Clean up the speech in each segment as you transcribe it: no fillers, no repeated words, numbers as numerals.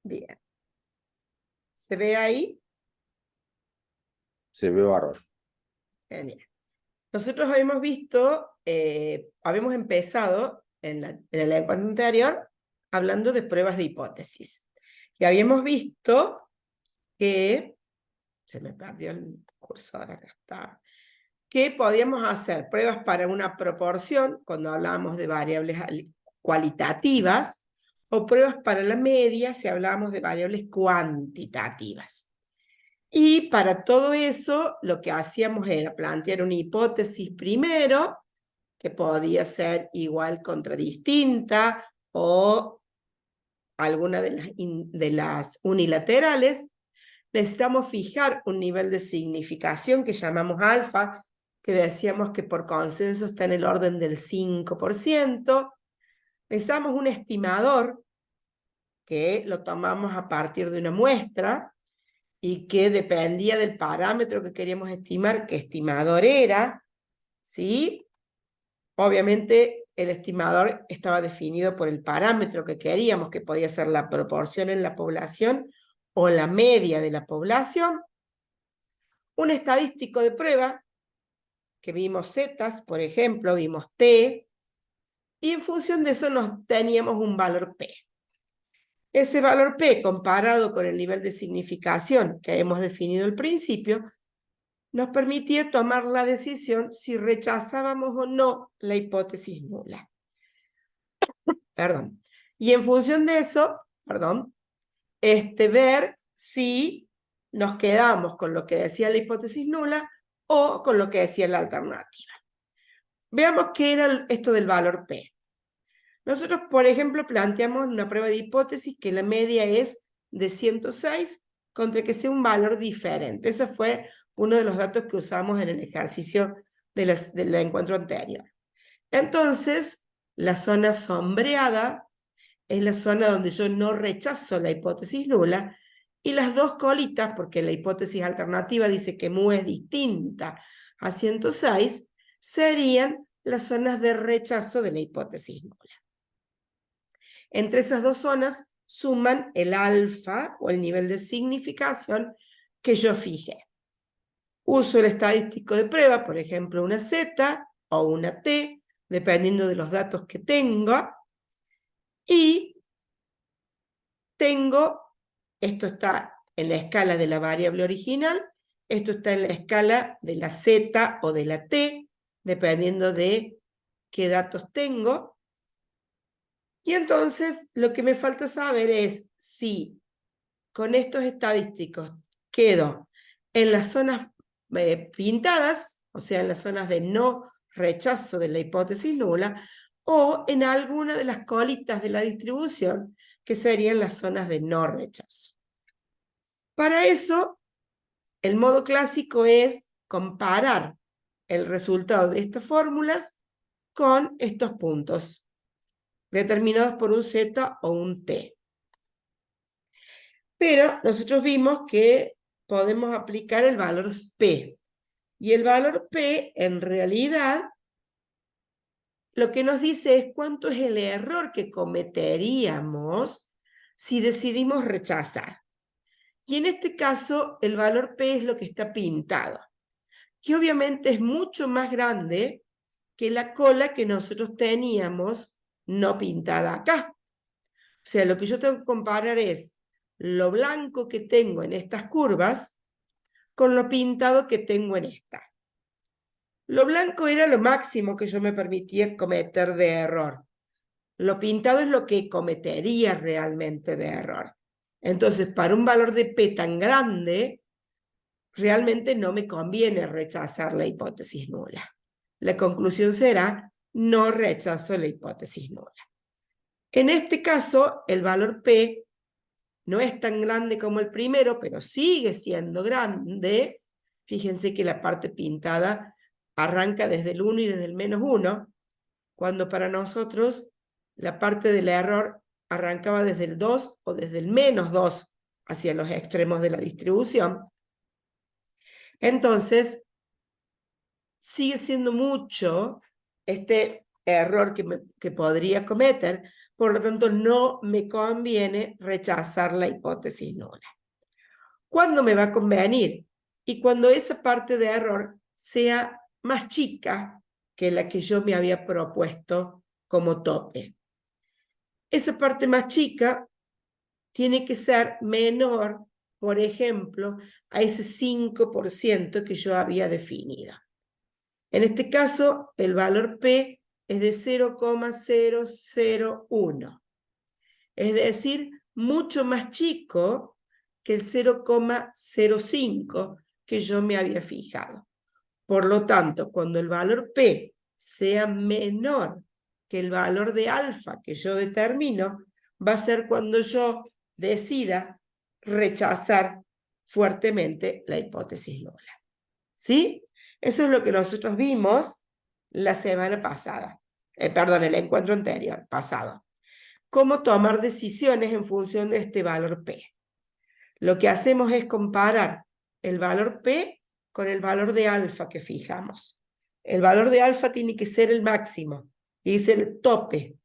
Bien. ¿Se ve ahí? Se ve bárbaro. Genial. Nosotros habíamos visto, habíamos empezado en el encuentro anterior hablando de pruebas de hipótesis. Y habíamos visto que, se me perdió el cursor, acá está, que podíamos hacer pruebas para una proporción, cuando hablábamos de variables cualitativas, o pruebas para la media, si hablábamos de variables cuantitativas. Y para todo eso, lo que hacíamos era plantear una hipótesis primero, que podía ser igual contra distinta, o alguna de las unilaterales. Necesitamos fijar un nivel de significación que llamamos alfa, que decíamos que por consenso está en el orden del 5%. Necesitamos un estimador, que lo tomamos a partir de una muestra, y que dependía del parámetro que queríamos estimar, qué estimador era, ¿sí? Obviamente el estimador estaba definido por el parámetro que queríamos, que podía ser la proporción en la población o la media de la población. Un estadístico de prueba, que vimos zetas, por ejemplo, vimos t, y en función de eso nos teníamos un valor p. Ese valor p, comparado con el nivel de significación que hemos definido al principio, nos permitía tomar la decisión si rechazábamos o no la hipótesis nula. Perdón. Y en función de eso, ver si nos quedamos con lo que decía la hipótesis nula o con lo que decía la alternativa. Veamos qué era esto del valor P. Nosotros, por ejemplo, planteamos una prueba de hipótesis que la media es de 106 contra que sea un valor diferente. Ese fue uno de los datos que usamos en el ejercicio del encuentro anterior. Entonces, la zona sombreada es la zona donde yo no rechazo la hipótesis nula, y las dos colitas, porque la hipótesis alternativa dice que mu es distinta a 106, serían las zonas de rechazo de la hipótesis nula. Entre esas dos zonas suman el alfa, o el nivel de significación, que yo fijé. Uso el estadístico de prueba, por ejemplo, una Z o una T, dependiendo de los datos que tenga, y tengo, esto está en la escala de la variable original, esto está en la escala de la Z o de la T, dependiendo de qué datos tengo. Y entonces lo que me falta saber es si con estos estadísticos quedo en las zonas pintadas, o sea, en las zonas de no rechazo de la hipótesis nula, o en alguna de las colitas de la distribución, que serían las zonas de no rechazo. Para eso, el modo clásico es comparar el resultado de estas fórmulas con estos puntos, determinados por un Z o un T. Pero nosotros vimos que podemos aplicar el valor P. Y el valor P, en realidad, lo que nos dice es cuánto es el error que cometeríamos si decidimos rechazar. Y en este caso, el valor P es lo que está pintado, que obviamente es mucho más grande que la cola que nosotros teníamos no pintada acá. O sea, lo que yo tengo que comparar es lo blanco que tengo en estas curvas con lo pintado que tengo en esta. Lo blanco era lo máximo que yo me permitía cometer de error. Lo pintado es lo que cometería realmente de error. Entonces, para un valor de P tan grande, realmente no me conviene rechazar la hipótesis nula. La conclusión será: no rechazo la hipótesis nula. En este caso, el valor P no es tan grande como el primero, pero sigue siendo grande. Fíjense que la parte pintada arranca desde el 1 y desde el -1, cuando para nosotros la parte del error arrancaba desde el 2 o desde el -2 hacia los extremos de la distribución. Entonces, sigue siendo mucho este error que podría cometer, por lo tanto no me conviene rechazar la hipótesis nula. ¿Cuándo me va a convenir? Y cuando esa parte de error sea más chica que la que yo me había propuesto como tope. Esa parte más chica tiene que ser menor, por ejemplo, a ese 5% que yo había definido. En este caso, el valor P es de 0,001, es decir, mucho más chico que el 0,05 que yo me había fijado. Por lo tanto, cuando el valor P sea menor que el valor de alfa que yo determino, va a ser cuando yo decida rechazar fuertemente la hipótesis nula. ¿Sí? Eso es lo que nosotros vimos la semana pasada. Perdón, el encuentro anterior, pasado. Cómo tomar decisiones en función de este valor P. Lo que hacemos es comparar el valor P con el valor de alfa que fijamos. El valor de alfa tiene que ser el máximo, tiene que ser el tope,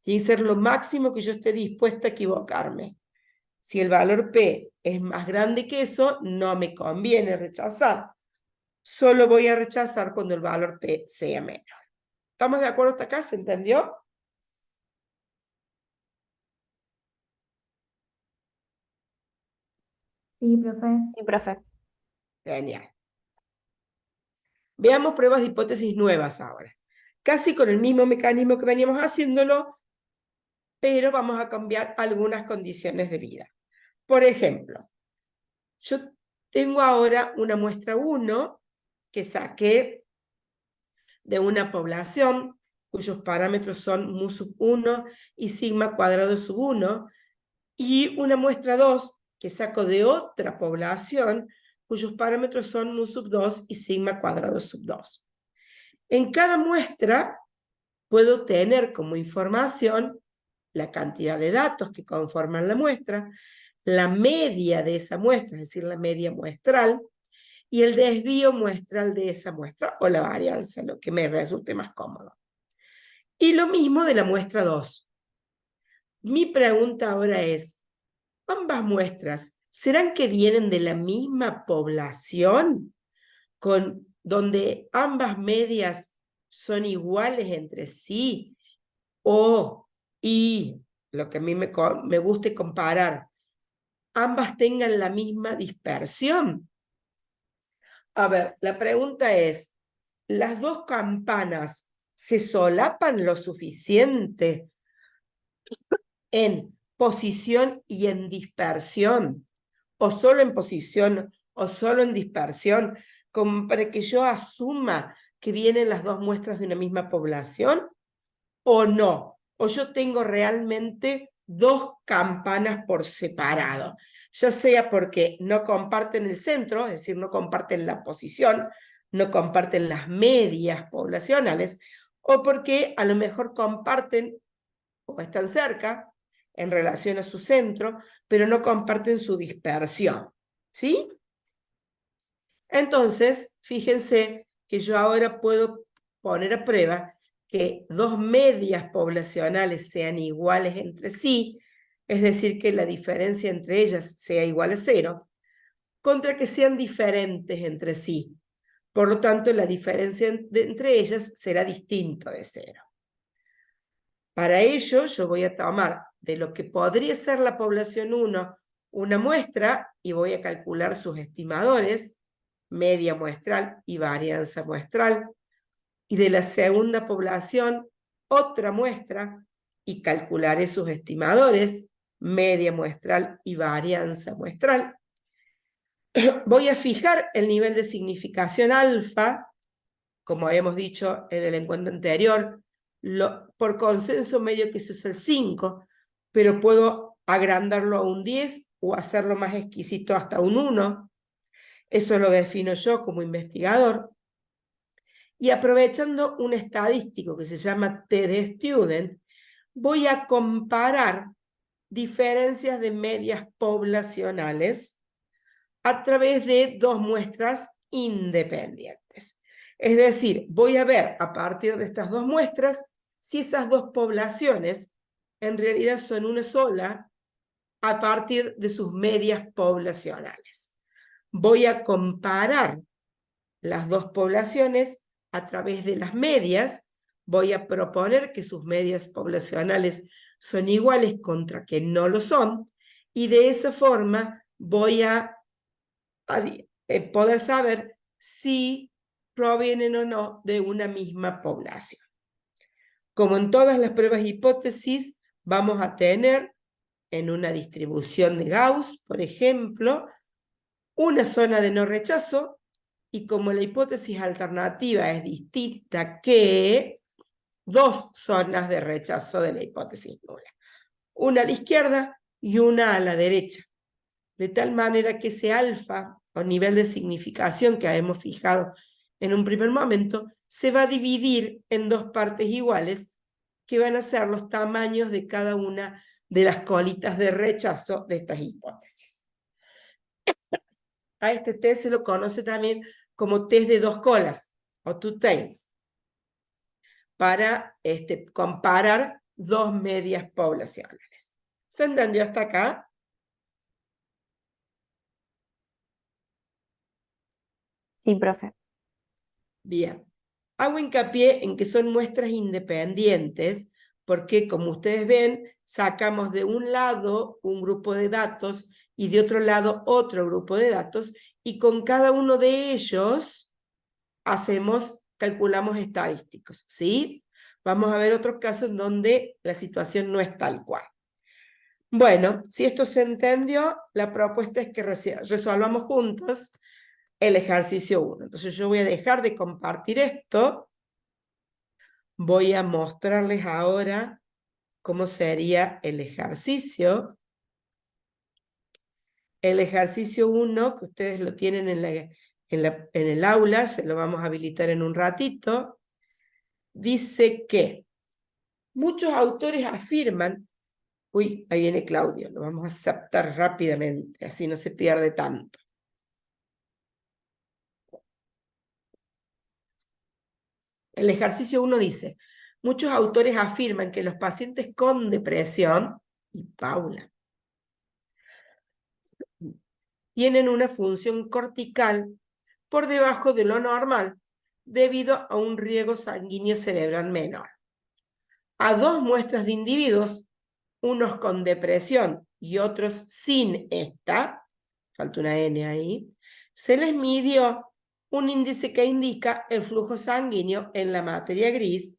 tiene que ser lo máximo que yo esté dispuesta a equivocarme. Si el valor P es más grande que eso, no me conviene rechazar. Solo voy a rechazar cuando el valor P sea menor. ¿Estamos de acuerdo hasta acá? ¿Se entendió? Sí, profe. Sí, profe. Genial. Veamos pruebas de hipótesis nuevas ahora. Casi con el mismo mecanismo que veníamos haciéndolo, pero vamos a cambiar algunas condiciones de vida. Por ejemplo, yo tengo ahora una muestra 1 que saqué de una población cuyos parámetros son mu sub 1 y sigma cuadrado sub 1, y una muestra 2 que saco de otra población cuyos parámetros son mu sub 2 y sigma cuadrado sub 2. En cada muestra puedo tener como información la cantidad de datos que conforman la muestra, la media de esa muestra, es decir, la media muestral, y el desvío muestral de esa muestra, o la varianza, lo que me resulte más cómodo. Y lo mismo de la muestra 2. Mi pregunta ahora es, ¿ambas muestras serán que vienen de la misma población, donde ambas medias son iguales entre sí? Y lo que a mí me gusta comparar, ambas tengan la misma dispersión. A ver, la pregunta es, ¿las dos campanas se solapan lo suficiente en posición y en dispersión? ¿O solo en posición o solo en dispersión? Como para que yo asuma que vienen las dos muestras de una misma población, ¿o no? ¿O yo tengo realmente dos campanas por separado? Ya sea porque no comparten el centro, es decir, no comparten la posición, no comparten las medias poblacionales, o porque a lo mejor comparten o están cerca en relación a su centro, pero no comparten su dispersión. ¿Sí? Entonces, fíjense que yo ahora puedo poner a prueba que dos medias poblacionales sean iguales entre sí, es decir, que la diferencia entre ellas sea igual a 0, contra que sean diferentes entre sí. Por lo tanto, la diferencia entre ellas será distinto de 0. Para ello, yo voy a tomar de lo que podría ser la población 1 una muestra y voy a calcular sus estimadores, media muestral y varianza muestral, y de la segunda población otra muestra y calcularé sus estimadores, media muestral y varianza muestral. Voy a fijar el nivel de significación alfa, como habíamos dicho en el encuentro anterior, por consenso medio que eso es el 5, pero puedo agrandarlo a un 10 o hacerlo más exquisito hasta un 1. Eso lo defino yo como investigador. Y aprovechando un estadístico que se llama TD-Student, voy a comparar diferencias de medias poblacionales a través de dos muestras independientes. Es decir, voy a ver a partir de estas dos muestras si esas dos poblaciones en realidad son una sola a partir de sus medias poblacionales. Voy a comparar las dos poblaciones a través de las medias, voy a proponer que sus medias poblacionales son iguales contra que no lo son, y de esa forma voy a poder saber si provienen o no de una misma población. Como en todas las pruebas de hipótesis, vamos a tener en una distribución de Gauss, por ejemplo, una zona de no rechazo, y como la hipótesis alternativa es distinta que dos zonas de rechazo de la hipótesis nula, una a la izquierda y una a la derecha, de tal manera que ese alfa, o nivel de significación que hemos fijado en un primer momento, se va a dividir en dos partes iguales, que van a ser los tamaños de cada una de las colitas de rechazo de estas hipótesis. A este test se lo conoce también como test de dos colas, o two tails, para comparar dos medias poblacionales. ¿Se entendió hasta acá? Sí, profe. Bien. Hago hincapié en que son muestras independientes porque, como ustedes ven, sacamos de un lado un grupo de datos y de otro lado otro grupo de datos, y con cada uno de ellos calculamos estadísticos, ¿sí? Vamos a ver otros casos en donde la situación no es tal cual. Bueno, si esto se entendió, la propuesta es que resolvamos juntos el ejercicio 1. Entonces yo voy a dejar de compartir esto. Voy a mostrarles ahora cómo sería el ejercicio. El ejercicio 1, que ustedes lo tienen en el aula, se lo vamos a habilitar en un ratito, dice que muchos autores afirman, uy, ahí viene Claudio, lo vamos a aceptar rápidamente, así no se pierde tanto. El ejercicio 1 dice, muchos autores afirman que los pacientes con depresión, y Paula, tienen una función cortical por debajo de lo normal debido a un riego sanguíneo cerebral menor. A dos muestras de individuos, unos con depresión y otros sin esta, falta una N ahí, se les midió un índice que indica el flujo sanguíneo en la materia gris,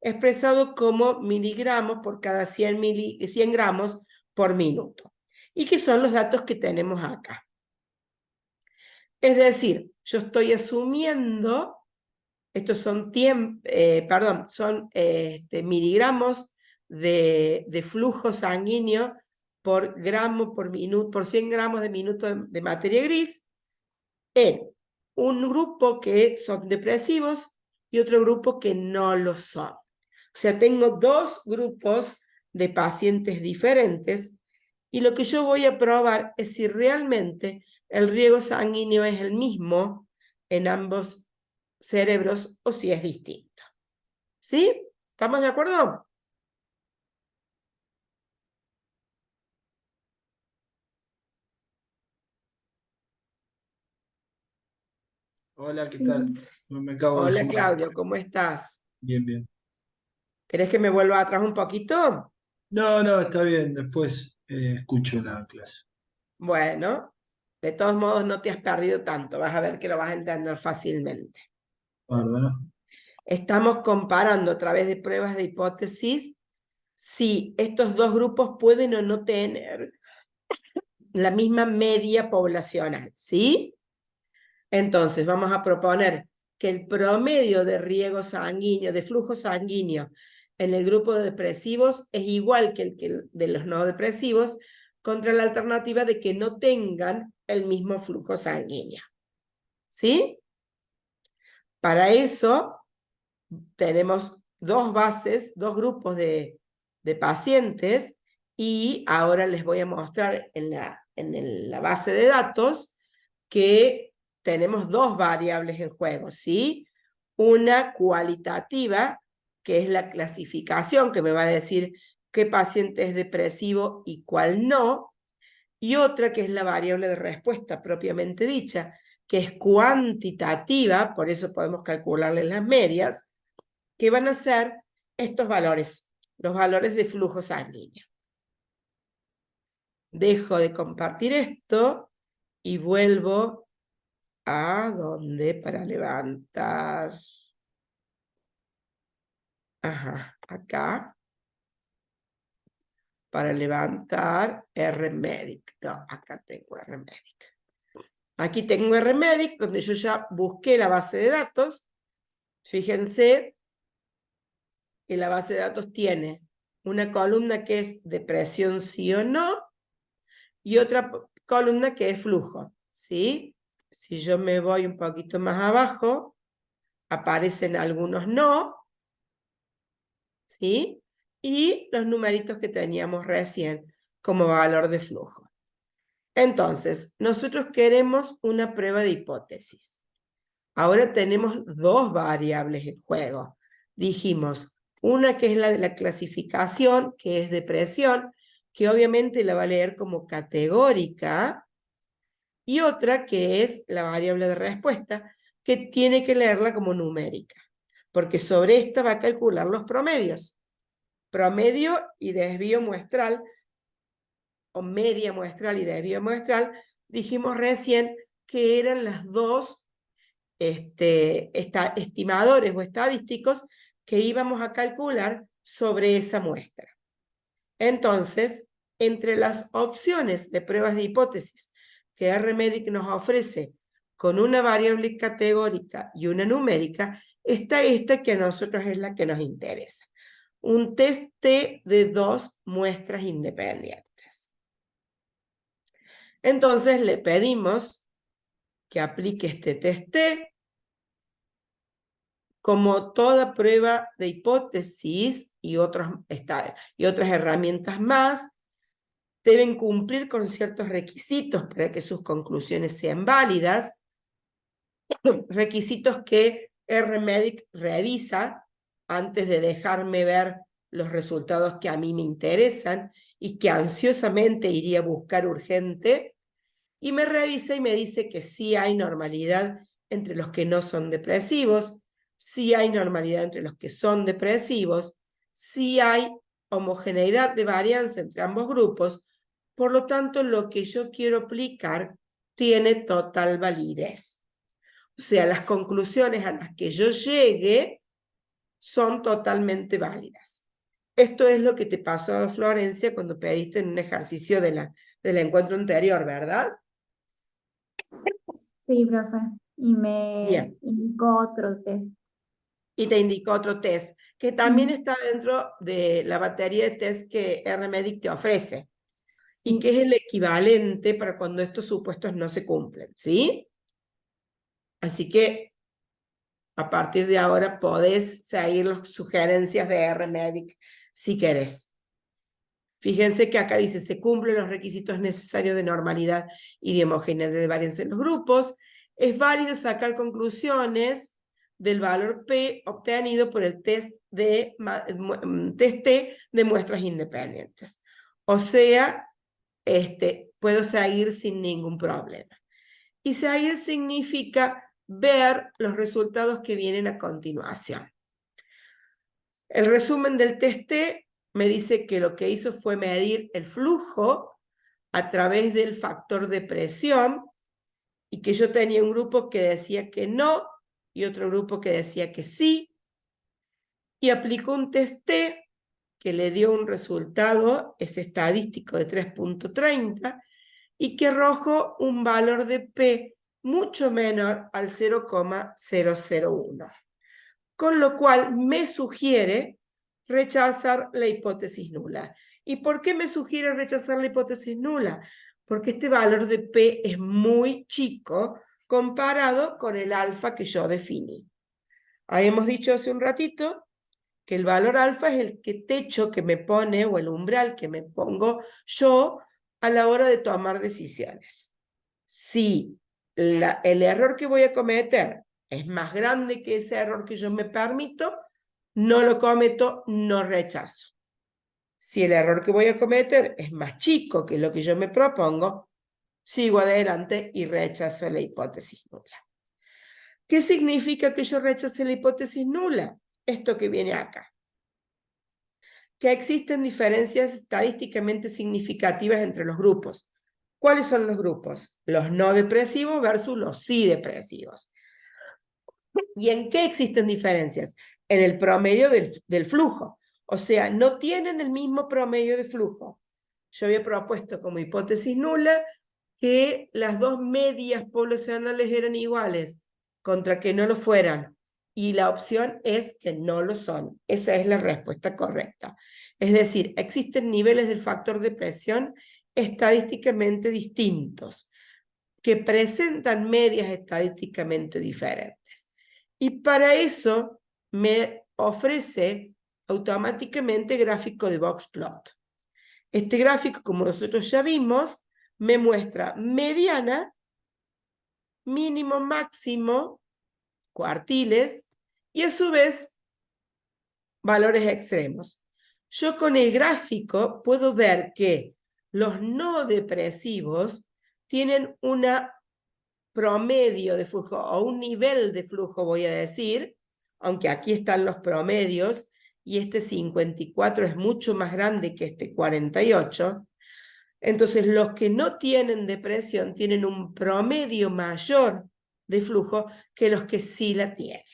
expresado como miligramos por cada 100 gramos por minuto, y que son los datos que tenemos acá. Es decir, yo estoy asumiendo, estos son, miligramos de flujo sanguíneo por gramo por minuto, por 100 gramos de minuto de materia gris, en un grupo que son depresivos y otro grupo que no lo son. O sea, tengo dos grupos de pacientes diferentes, y lo que yo voy a probar es si realmente el riego sanguíneo es el mismo en ambos cerebros o si es distinto. ¿Sí? ¿Estamos de acuerdo? Hola, ¿qué tal? Me acabo de Hola sumar. Claudio, ¿cómo estás? Bien, bien. ¿Querés que me vuelva atrás un poquito? No, no, está bien. Después escucho la clase. Bueno, de todos modos no te has perdido tanto, vas a ver que lo vas a entender fácilmente. Bárbaro. Estamos comparando a través de pruebas de hipótesis si estos dos grupos pueden o no tener la misma media poblacional, ¿sí? Entonces vamos a proponer que el promedio de riego sanguíneo, de flujo sanguíneo en el grupo de depresivos es igual que el de los no depresivos, contra la alternativa de que no tengan el mismo flujo sanguíneo. ¿Sí? Para eso tenemos dos bases, dos grupos de pacientes, y ahora les voy a mostrar en la base de datos que tenemos dos variables en juego, ¿sí? Una cualitativa, que es la clasificación, que me va a decir qué paciente es depresivo y cuál no, y otra que es la variable de respuesta propiamente dicha, que es cuantitativa, por eso podemos calcularle las medias, que van a ser estos valores, los valores de flujo sanguíneo. Dejo de compartir esto y vuelvo a donde para levantar. Ajá, acá. Para levantar RMedic. No, acá tengo RMedic. Aquí tengo RMedic, donde yo ya busqué la base de datos. Fíjense que la base de datos tiene una columna que es depresión sí o no, y otra columna que es flujo, ¿sí? Si yo me voy un poquito más abajo, aparecen algunos no, ¿sí? Y los numeritos que teníamos recién como valor de flujo. Entonces, nosotros queremos una prueba de hipótesis. Ahora tenemos dos variables en juego. Dijimos, una que es la de la clasificación, que es depresión, que obviamente la va a leer como categórica, y otra que es la variable de respuesta, que tiene que leerla como numérica, porque sobre esta va a calcular los promedios. Promedio y desvío muestral, o media muestral y desvío muestral, dijimos recién que eran las dos estimadores o estadísticos que íbamos a calcular sobre esa muestra. Entonces, entre las opciones de pruebas de hipótesis que RMedic nos ofrece con una variable categórica y una numérica, está esta que a nosotros es la que nos interesa. Un test T de 2 muestras independientes. Entonces le pedimos que aplique este test T. Como toda prueba de hipótesis y otras herramientas más, deben cumplir con ciertos requisitos para que sus conclusiones sean válidas, requisitos que RMedic revisa antes de dejarme ver los resultados que a mí me interesan y que ansiosamente iría a buscar urgente, y me revisa y me dice que sí hay normalidad entre los que no son depresivos, sí hay normalidad entre los que son depresivos, sí hay homogeneidad de varianza entre ambos grupos, por lo tanto lo que yo quiero aplicar tiene total validez. O sea, las conclusiones a las que yo llegue son totalmente válidas. Esto es lo que te pasó a Florencia cuando pediste en un ejercicio del encuentro anterior, ¿verdad? Sí, profe. Y me Bien. indicó otro test. Y te indicó otro test, que también está dentro de la batería de test que RMedic te ofrece, y que es el equivalente para cuando estos supuestos no se cumplen, ¿sí? Así que a partir de ahora podés seguir las sugerencias de RMedic si querés. Fíjense que acá dice, se cumplen los requisitos necesarios de normalidad y de homogeneidad de varianza en los grupos. Es válido sacar conclusiones del valor P obtenido por el test T de muestras independientes. O sea, puedo seguir sin ningún problema. Y seguir significa ver los resultados que vienen a continuación. El resumen del test T me dice que lo que hizo fue medir el flujo a través del factor de presión, y que yo tenía un grupo que decía que no y otro grupo que decía que sí, y aplicó un test T que le dio un resultado, es estadístico, de 3.30, y que arrojó un valor de P mucho menor al 0,001. Con lo cual me sugiere rechazar la hipótesis nula. ¿Y por qué me sugiere rechazar la hipótesis nula? Porque este valor de P es muy chico comparado con el alfa que yo definí. Habíamos dicho hace un ratito que el valor alfa es el techo que me pone, o el umbral que me pongo yo a la hora de tomar decisiones. Si el error que voy a cometer es más grande que ese error que yo me permito, no lo cometo, no rechazo. Si el error que voy a cometer es más chico que lo que yo me propongo, sigo adelante y rechazo la hipótesis nula. ¿Qué significa que yo rechace la hipótesis nula? Esto que viene acá. Que existen diferencias estadísticamente significativas entre los grupos. ¿Cuáles son los grupos? Los no depresivos versus los sí depresivos. ¿Y en qué existen diferencias? En el promedio del flujo. O sea, no tienen el mismo promedio de flujo. Yo había propuesto como hipótesis nula que las dos medias poblacionales eran iguales, contra que no lo fueran. Y la opción es que no lo son. Esa es la respuesta correcta. Es decir, existen niveles del factor de presión estadísticamente distintos, que presentan medias estadísticamente diferentes. Y para eso me ofrece automáticamente gráfico de boxplot. Este gráfico, como nosotros ya vimos, me muestra mediana, mínimo, máximo, cuartiles, y a su vez valores extremos. Yo con el gráfico puedo ver que los no depresivos tienen una promedio de flujo o un nivel de flujo, voy a decir, aunque aquí están los promedios y este 54 es mucho más grande que este 48. Entonces, los que no tienen depresión tienen un promedio mayor de flujo que los que sí la tienen.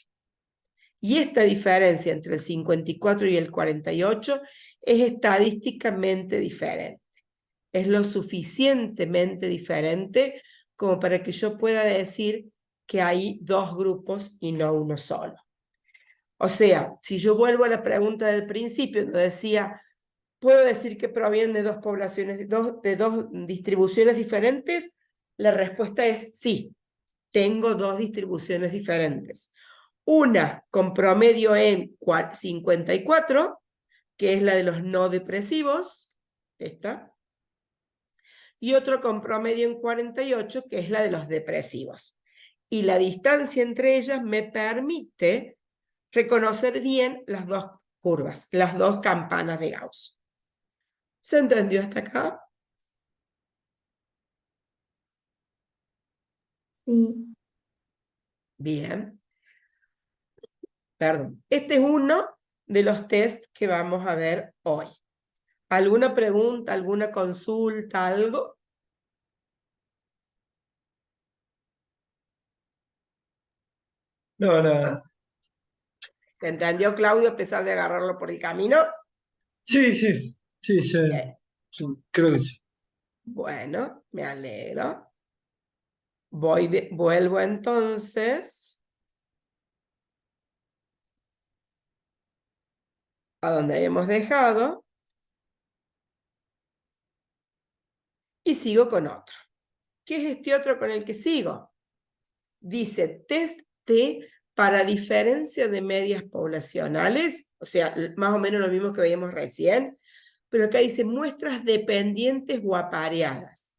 Y esta diferencia entre el 54 y el 48 es estadísticamente diferente. Es lo suficientemente diferente como para que yo pueda decir que hay dos grupos y no uno solo. O sea, si yo vuelvo a la pregunta del principio, donde decía, ¿puedo decir que provienen de dos poblaciones, de dos distribuciones diferentes? La respuesta es sí, tengo dos distribuciones diferentes. Una con promedio en 54, que es la de los no depresivos, esta, y otro con promedio en 48, que es la de los depresivos. Y la distancia entre ellas me permite reconocer bien las dos curvas, las dos campanas de Gauss. ¿Se entendió hasta acá? Sí. Bien. Perdón. Este es uno de los test que vamos a ver hoy. ¿Alguna pregunta, alguna consulta, algo? No, nada. ¿Se entendió, Claudio, a pesar de agarrarlo por el camino? Sí, sí, sí, sí, Bien. sí, creo que sí. Bueno, me alegro. Vuelvo entonces a donde habíamos dejado y sigo con otro. ¿Qué es este otro con el que sigo? Dice test T para diferencia de medias poblacionales, o sea, más o menos lo mismo que veíamos recién, pero acá dice muestras dependientes o apareadas.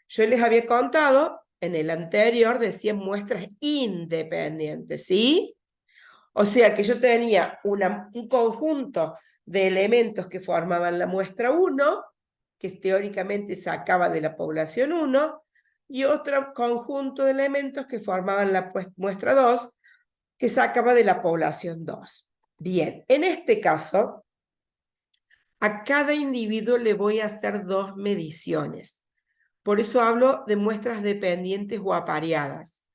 Yo les había contado, en el anterior decía muestras independientes, ¿sí? O sea que yo tenía un conjunto de elementos que formaban la muestra 1, que teóricamente sacaba de la población 1, y otro conjunto de elementos que formaban la muestra 2, que sacaba de la población 2. Bien, en este caso, a cada individuo le voy a hacer dos mediciones. Por eso hablo de muestras dependientes o apareadas.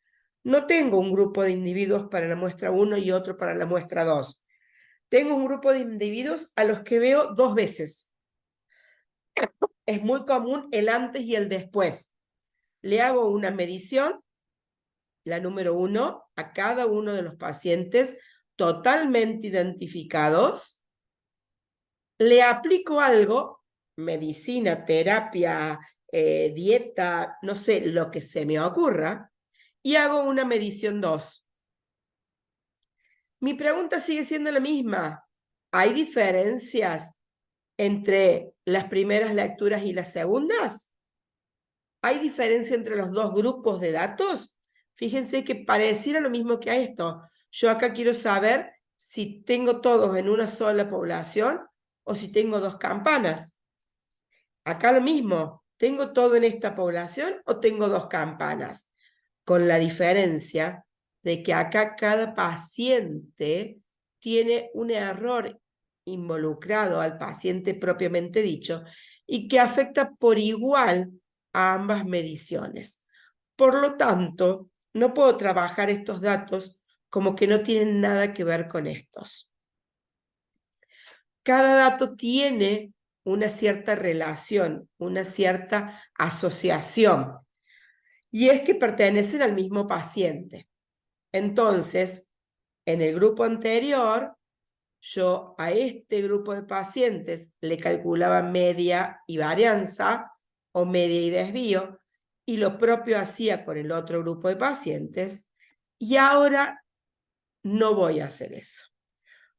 No tengo un grupo de individuos para la muestra 1 y otro para la muestra 2. Tengo un grupo de individuos a los que veo dos veces. Es muy común el antes y el después. Le hago una medición, la número 1, a cada uno de los pacientes totalmente identificados. Le aplico algo, medicina, terapia, dieta, no sé, lo que se me ocurra, y hago una medición 2. Mi pregunta sigue siendo la misma. ¿Hay diferencias entre las primeras lecturas y las segundas? ¿Hay diferencia entre los dos grupos de datos? Fíjense que pareciera lo mismo que a esto. Yo acá quiero saber si tengo todos en una sola población o si tengo dos campanas. Acá lo mismo, ¿tengo todo en esta población o tengo dos campanas? Con la diferencia de que acá cada paciente tiene un error involucrado al paciente propiamente dicho y que afecta por igual a ambas mediciones. Por lo tanto, no puedo trabajar estos datos como que no tienen nada que ver con estos. Cada dato tiene una cierta relación, una cierta asociación, y es que pertenecen al mismo paciente. Entonces, en el grupo anterior, yo a este grupo de pacientes le calculaba media y varianza, o media y desvío, y lo propio hacía con el otro grupo de pacientes, y ahora no voy a hacer eso.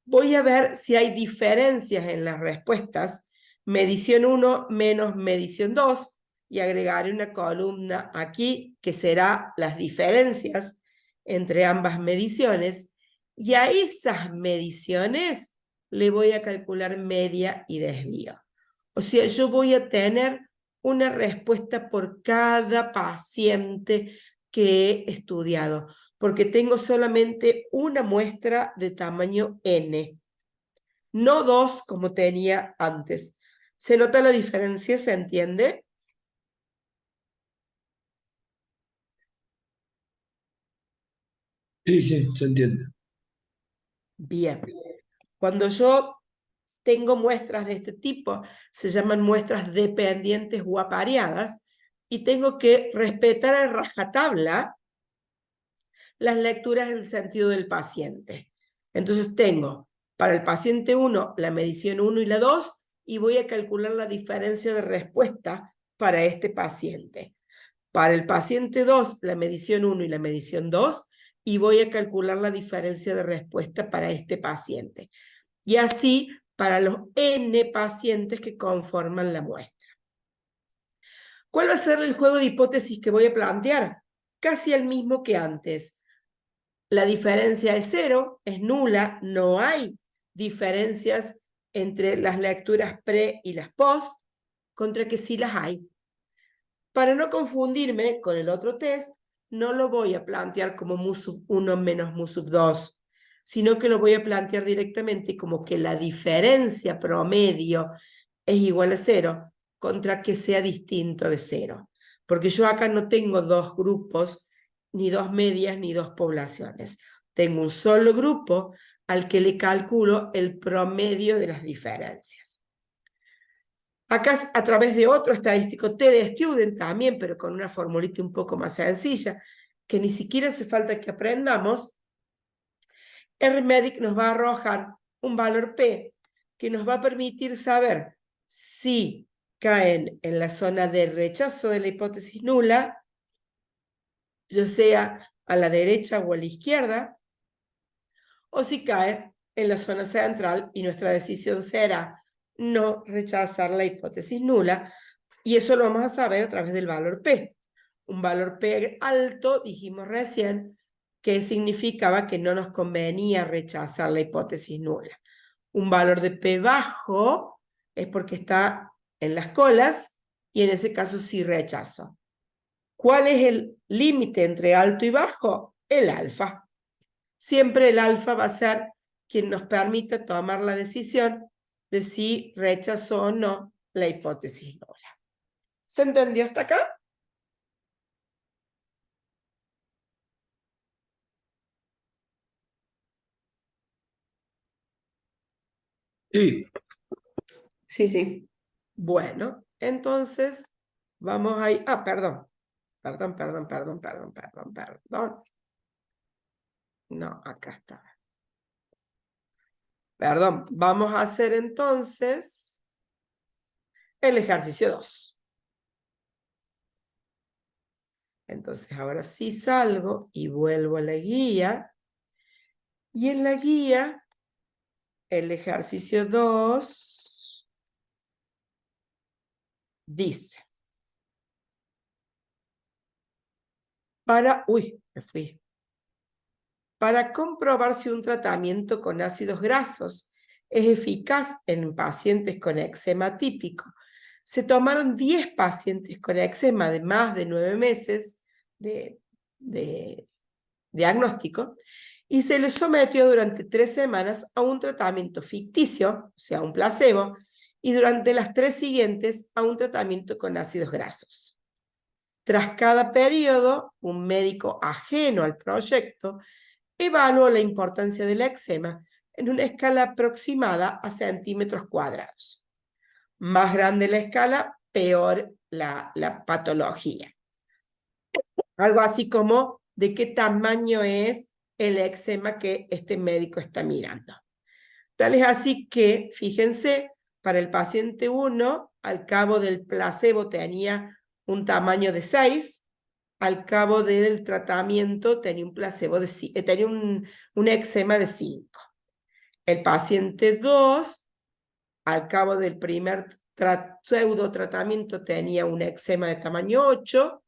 Voy a ver si hay diferencias en las respuestas, medición 1 menos medición 2, y agregaré una columna aquí que será las diferencias entre ambas mediciones, y a esas mediciones le voy a calcular media y desvío. O sea, yo voy a tener una respuesta por cada paciente que he estudiado, porque tengo solamente una muestra de tamaño N, no dos como tenía antes. ¿Se nota la diferencia? ¿Se entiende? Sí, sí, se entiende. Bien. Cuando yo tengo muestras de este tipo, se llaman muestras dependientes o apareadas, y tengo que respetar a rajatabla las lecturas en sentido del paciente. Entonces tengo para el paciente 1 la medición 1 y la 2, y voy a calcular la diferencia de respuesta para este paciente. Para el paciente 2, la medición 1 y la medición 2, y voy a calcular la diferencia de respuesta para este paciente. Y así para los N pacientes que conforman la muestra. ¿Cuál va a ser el juego de hipótesis que voy a plantear? Casi el mismo que antes. La diferencia es cero, es nula, no hay diferencias entre las lecturas pre y las post, contra que sí las hay. Para no confundirme con el otro test, no lo voy a plantear como mu sub 1 menos mu sub 2, sino que lo voy a plantear directamente como que la diferencia promedio es igual a cero, contra que sea distinto de cero. Porque yo acá no tengo dos grupos, ni dos medias, ni dos poblaciones. Tengo un solo grupo al que le calculo el promedio de las diferencias. Acá a través de otro estadístico TD-Student también, pero con una formulita un poco más sencilla, que ni siquiera hace falta que aprendamos, RMedic nos va a arrojar un valor P que nos va a permitir saber si caen en la zona de rechazo de la hipótesis nula, ya sea a la derecha o a la izquierda, o si cae en la zona central, y nuestra decisión será no rechazar la hipótesis nula, y eso lo vamos a saber a través del valor P. Un valor P alto, dijimos recién, que significaba que no nos convenía rechazar la hipótesis nula. Un valor de P bajo es porque está en las colas, y en ese caso sí rechazo. ¿Cuál es el límite entre alto y bajo? El alfa. Siempre el alfa va a ser quien nos permita tomar la decisión de si rechazo o no la hipótesis nula. ¿Se entendió hasta acá? Sí, Sí, sí. Bueno, entonces vamos ahí. Ah, perdón. Perdón. No, acá está. Perdón, vamos a hacer entonces el ejercicio 2. Entonces ahora sí salgo y vuelvo a la guía. Y en la guía, el ejercicio 2 dice, uy, me fui. para comprobar si un tratamiento con ácidos grasos es eficaz en pacientes con eczema típico. Se tomaron 10 pacientes con eczema de más de 9 meses de diagnóstico y se les sometió durante 3 semanas a un tratamiento ficticio, o sea, un placebo, y durante las 3 siguientes a un tratamiento con ácidos grasos. Tras cada periodo, un médico ajeno al proyecto evaluó la importancia del eczema en una escala aproximada a centímetros cuadrados. Más grande la escala, peor la patología. Algo así como de qué tamaño es el eczema que este médico está mirando. Tal es así que, fíjense, para el paciente 1, al cabo del placebo tenía un tamaño de 6, al cabo del tratamiento tenía un placebo tenía un eczema de 5. El paciente 2, al cabo del primer pseudo tratamiento tenía un eczema de tamaño 8,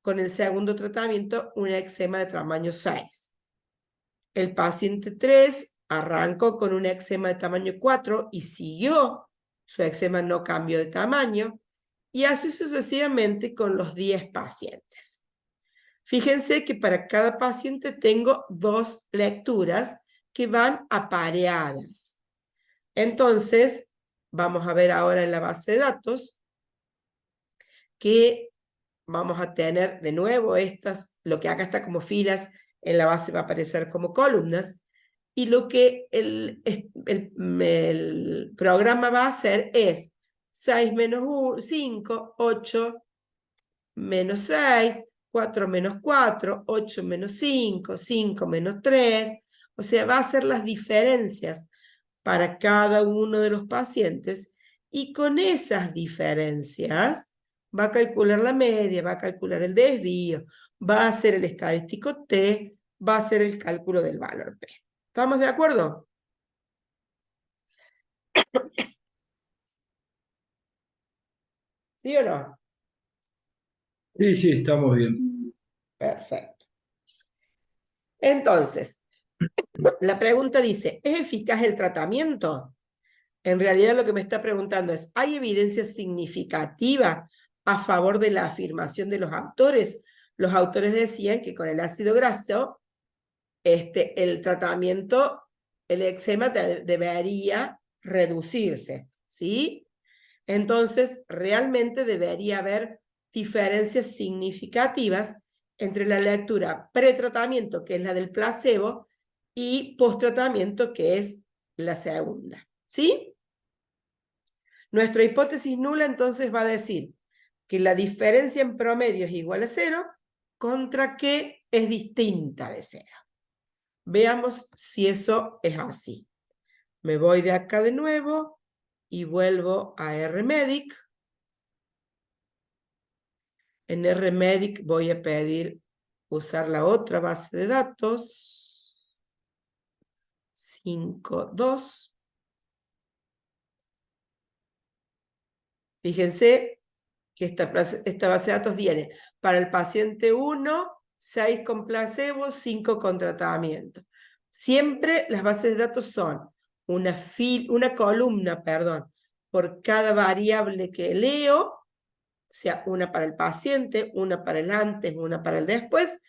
con el segundo tratamiento un eczema de tamaño 6. El paciente 3 arrancó con un eczema de tamaño 4 y siguió, su eczema no cambió de tamaño, y así sucesivamente con los 10 pacientes. Fíjense que para cada paciente tengo 2 lecturas que van apareadas. Entonces, vamos a ver ahora en la base de datos que vamos a tener de nuevo estas, lo que acá está como filas, en la base va a aparecer como columnas, y lo que el programa va a hacer es 6 menos 1, 5, 8 menos 6, 4 menos 4, 8 menos 5, 5 menos 3, o sea, va a hacer las diferencias para cada uno de los pacientes, y con esas diferencias va a calcular la media, va a calcular el desvío, va a hacer el estadístico T, va a hacer el cálculo del valor P. ¿Estamos de acuerdo? ¿Sí o no? Sí, sí, estamos bien. Perfecto. Entonces, la pregunta dice, ¿es eficaz el tratamiento? En realidad lo que me está preguntando es, ¿hay evidencia significativa a favor de la afirmación de los autores? Los autores decían que con el ácido graso, el tratamiento, el eczema debería reducirse, ¿sí? Entonces, realmente debería haber diferencias significativas entre la lectura pretratamiento, que es la del placebo, y posttratamiento, que es la segunda, ¿sí? Nuestra hipótesis nula entonces va a decir que la diferencia en promedio es igual a 0, contra que es distinta de 0. Veamos si eso es así. Me voy de acá de nuevo y vuelvo a RMedic. En RMedic voy a pedir usar la otra base de datos. 5.2. Fíjense que esta base de datos tiene para el paciente 1, 6 con placebo, 5 con tratamiento. Siempre las bases de datos son una columna, por cada variable que leo, o sea, una para el paciente, una para el antes, una para el después,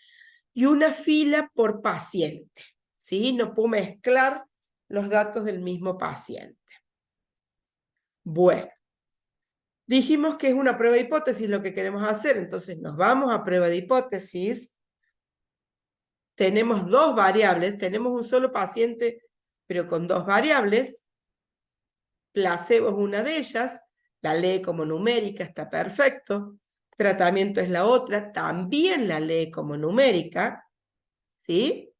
y una fila por paciente, ¿sí? No puedo mezclar los datos del mismo paciente. Bueno. Dijimos que es una prueba de hipótesis lo que queremos hacer, entonces nos vamos a prueba de hipótesis. Tenemos 2 variables, tenemos un solo paciente, pero con 2 variables. Placebo es una de ellas, la lee como numérica, está perfecto. Tratamiento es la otra, también la lee como numérica, ¿sí?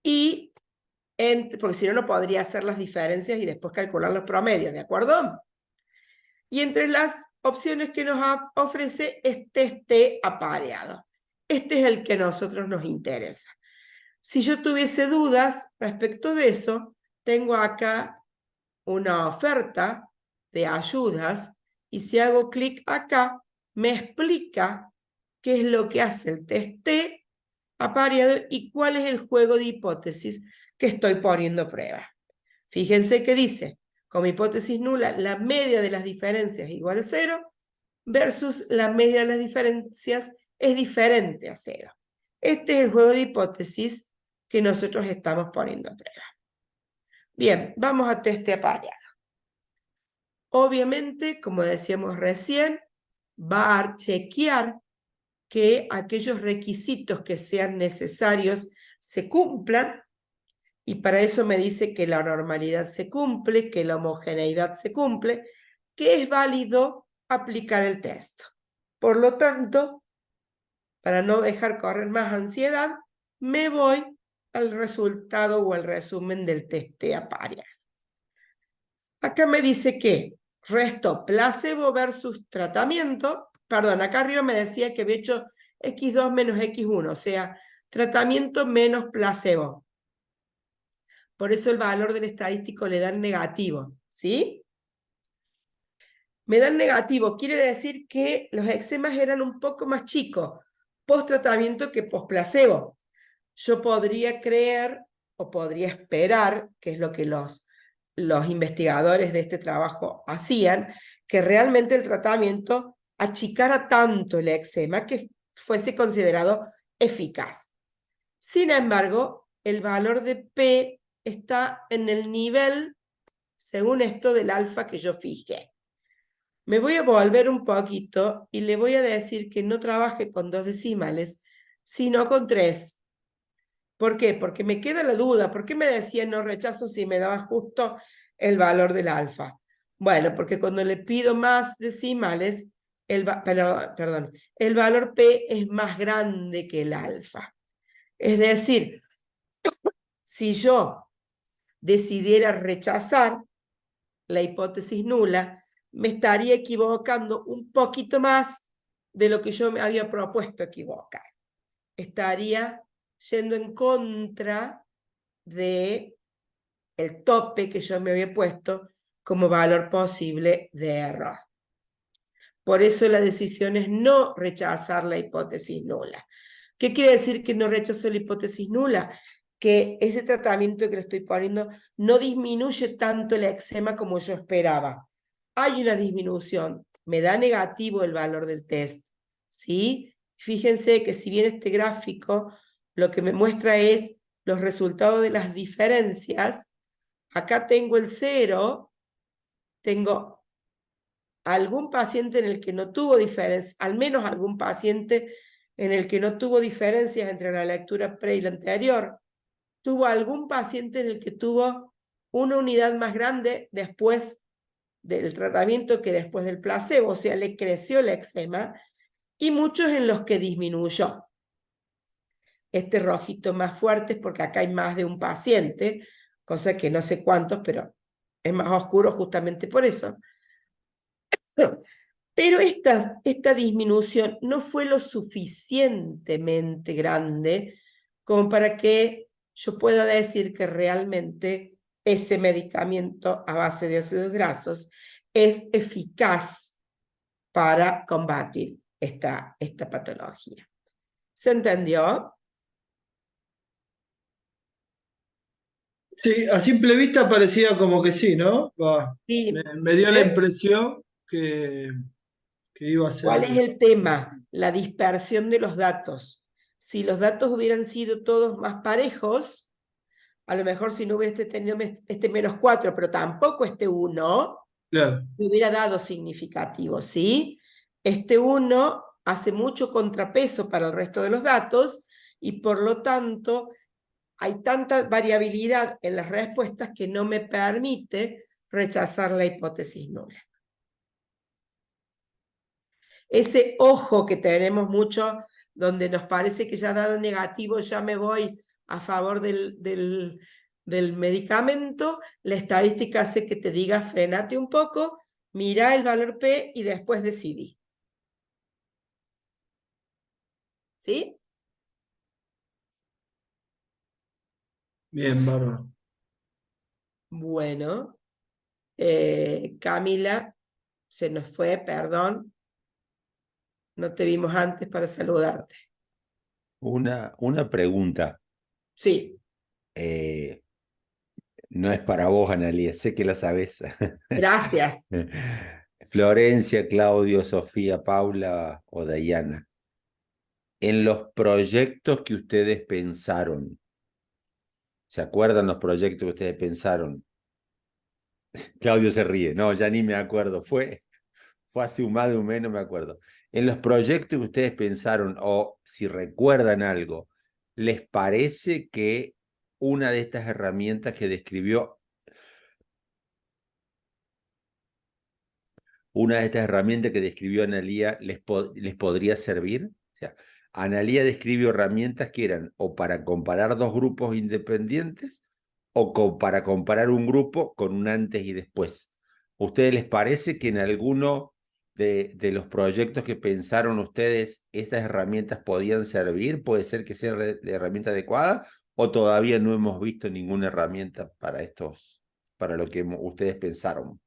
Y, porque si no, no podría hacer las diferencias y después calcular los promedios, ¿de acuerdo? Y entre las opciones que nos ofrece este T apareado. Este es el que a nosotros nos interesa. Si yo tuviese dudas respecto de eso, tengo acá una oferta de ayudas y si hago clic acá, me explica qué es lo que hace el test T apareado y cuál es el juego de hipótesis que estoy poniendo a prueba. Fíjense que dice, como hipótesis nula, la media de las diferencias es igual a 0 versus la media de las diferencias es diferente a 0. Este es el juego de hipótesis que nosotros estamos poniendo a prueba. Bien, vamos a test apareado. Obviamente, como decíamos recién, va a chequear que aquellos requisitos que sean necesarios se cumplan, y para eso me dice que la normalidad se cumple, que la homogeneidad se cumple, que es válido aplicar el test. Por lo tanto, para no dejar correr más ansiedad, me voy al resultado o al resumen del test apareado. Acá me dice que resto placebo versus tratamiento. Perdón, acá arriba me decía que había hecho X2 menos X1, o sea, tratamiento menos placebo. Por eso el valor del estadístico le dan negativo, ¿sí? Me dan negativo, quiere decir que los eczemas eran un poco más chicos post tratamiento que post placebo. Yo podría creer o podría esperar, que es lo que los investigadores de este trabajo hacían, que realmente el tratamiento achicara tanto el eczema que fuese considerado eficaz. Sin embargo, el valor de P está en el nivel, según esto, del alfa que yo fijé. Me voy a volver un poquito y le voy a decir que no trabaje con 2 decimales, sino con 3. ¿Por qué? Porque me queda la duda. ¿Por qué me decía no rechazo si me daba justo el valor del alfa? Bueno, porque cuando le pido más decimales, el valor P es más grande que el alfa. Es decir, si yo decidiera rechazar la hipótesis nula, me estaría equivocando un poquito más de lo que yo me había propuesto equivocar. Estaría yendo en contra de el tope que yo me había puesto como valor posible de error. Por eso la decisión es no rechazar la hipótesis nula. ¿Qué quiere decir que no rechazo la hipótesis nula? Que ese tratamiento que le estoy poniendo no disminuye tanto el eczema como yo esperaba. Hay una disminución, me da negativo el valor del test, ¿sí? Fíjense que si bien este gráfico lo que me muestra es los resultados de las diferencias, acá tengo el 0, tengo algún paciente en el que no tuvo diferencias, al menos algún paciente en el que no tuvo diferencias entre la lectura pre y la anterior, tuvo algún paciente en el que tuvo una unidad más grande después del tratamiento que después del placebo, o sea, le creció el eczema, y muchos en los que disminuyó. Este rojito más fuerte es porque acá hay más de un paciente, cosa que no sé cuántos, pero es más oscuro justamente por eso. Pero esta disminución no fue lo suficientemente grande como para que yo pueda decir que realmente ese medicamento a base de ácidos grasos es eficaz para combatir esta patología. ¿Se entendió? Sí, a simple vista parecía como que sí, ¿no? Sí. Me dio la impresión que iba a ser. ¿Cuál es el tema? La dispersión de los datos. Si los datos hubieran sido todos más parejos, a lo mejor si no hubiera tenido este -4, pero tampoco este 1, Claro. me hubiera dado significativo, ¿sí? Este 1 hace mucho contrapeso para el resto de los datos y por lo tanto hay tanta variabilidad en las respuestas que no me permite rechazar la hipótesis nula. Ese ojo que tenemos mucho, donde nos parece que ya dado negativo, ya me voy a favor del medicamento, la estadística hace que te diga frenate un poco, mira el valor P y después decidí. ¿Sí? Bien, bárbaro. Bueno, Camila, se nos fue, perdón, no te vimos antes para saludarte. Una pregunta. Sí, eh, no es para vos, Analía, sé que la sabés. gracias. Florencia, Claudio, Sofía, Paula o Dayana. En los proyectos que ustedes pensaron, ¿se acuerdan los proyectos que ustedes pensaron? Claudio se ríe, no, ya ni me acuerdo, fue hace más de un mes, no me acuerdo. En los proyectos que ustedes pensaron, o si recuerdan algo, ¿les parece que una de estas herramientas que describió, Analía, les podría servir? O sea, Analía describió herramientas que eran o para comparar dos grupos independientes o para comparar un grupo con un antes y después. ¿A ustedes les parece que en alguno de los proyectos que pensaron ustedes estas herramientas podían servir? ¿Puede ser que sea la herramienta adecuada? ¿O todavía no hemos visto ninguna herramienta para lo que ustedes pensaron?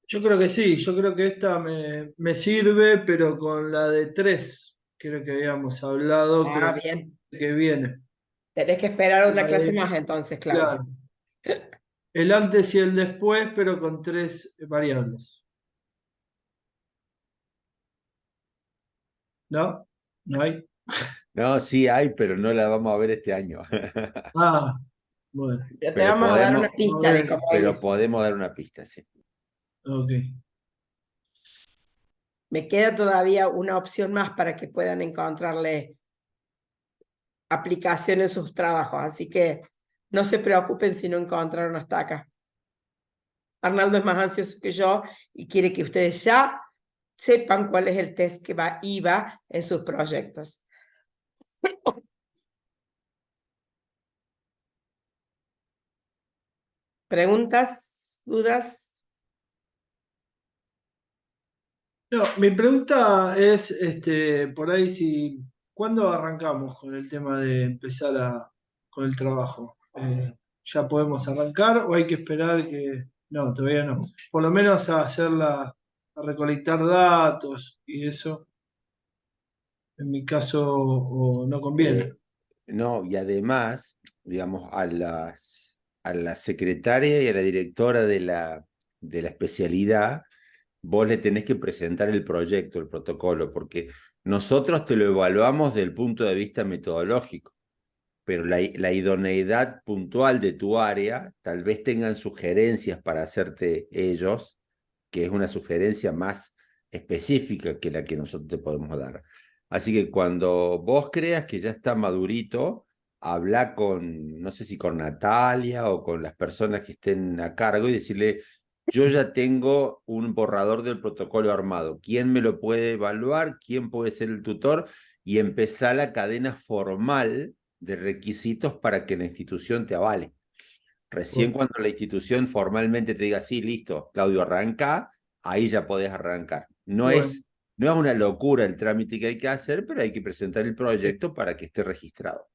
Yo creo que sí, yo creo que esta me sirve, pero con la de 3 creo que habíamos hablado, Ah, creo bien. que viene. Tenés que esperar La una clase de, más entonces, Claudio. claro, el antes y el después, pero con 3 variables. ¿No? ¿No hay? No, sí hay, pero no la vamos a ver este año. Ah, bueno, Ya te Pero vamos a dar una podemos, vamos a pista de ver. cómo pero ir. podemos dar una pista, sí. Ok. Me queda todavía una opción más para que puedan encontrarle aplicación en sus trabajos, así que no se preocupen si no encontraron hasta acá. Arnaldo es más ansioso que yo y quiere que ustedes ya sepan cuál es el test que iba en sus proyectos. ¿Preguntas? ¿Dudas? No, mi pregunta es, por ahí si, ¿cuándo arrancamos con el tema de empezar con el trabajo? ¿Ya podemos arrancar o hay que esperar que, no, todavía no? Por lo menos a a recolectar datos y eso, en mi caso, o no conviene. No, y además, digamos, a la secretaria y a la directora de la especialidad, vos le tenés que presentar el proyecto, el protocolo, porque nosotros te lo evaluamos desde el punto de vista metodológico, pero la idoneidad puntual de tu área, tal vez tengan sugerencias para hacerte ellos, que es una sugerencia más específica que la que nosotros te podemos dar. Así que cuando vos creas que ya está madurito, habla con, no sé si con Natalia o con las personas que estén a cargo y decirle, yo ya tengo un borrador del protocolo armado. ¿Quién me lo puede evaluar? ¿Quién puede ser el tutor? Y empezar la cadena formal de requisitos para que la institución te avale. Recién Bueno, cuando la institución formalmente te diga, sí, listo, Claudio, arranca, ahí ya podés arrancar. bueno, No es una locura el trámite que hay que hacer, pero hay que presentar el proyecto para que esté registrado.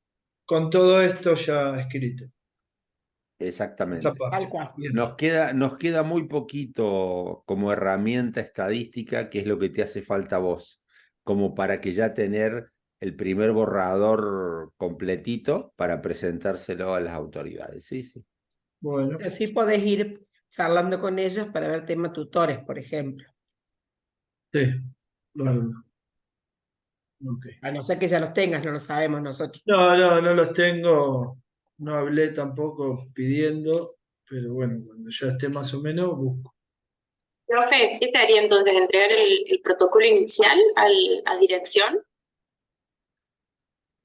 con todo esto ya escrito, esta Exactamente. Tal parte. cual. Bien. Nos queda muy poquito como herramienta estadística, que es lo que te hace falta a vos, como para que ya tener el primer borrador completito para presentárselo a las autoridades. Sí, sí. Bueno, Pero sí podés ir charlando con ellos para ver tema tutores, por ejemplo. sí, bueno, ok. A no ser que ya los tengas, no lo sabemos nosotros. No, no, no los tengo, no hablé tampoco pidiendo, pero bueno, cuando ya esté más o menos, busco. Profe, ¿qué te haría entonces? ¿Entregar el protocolo inicial a dirección?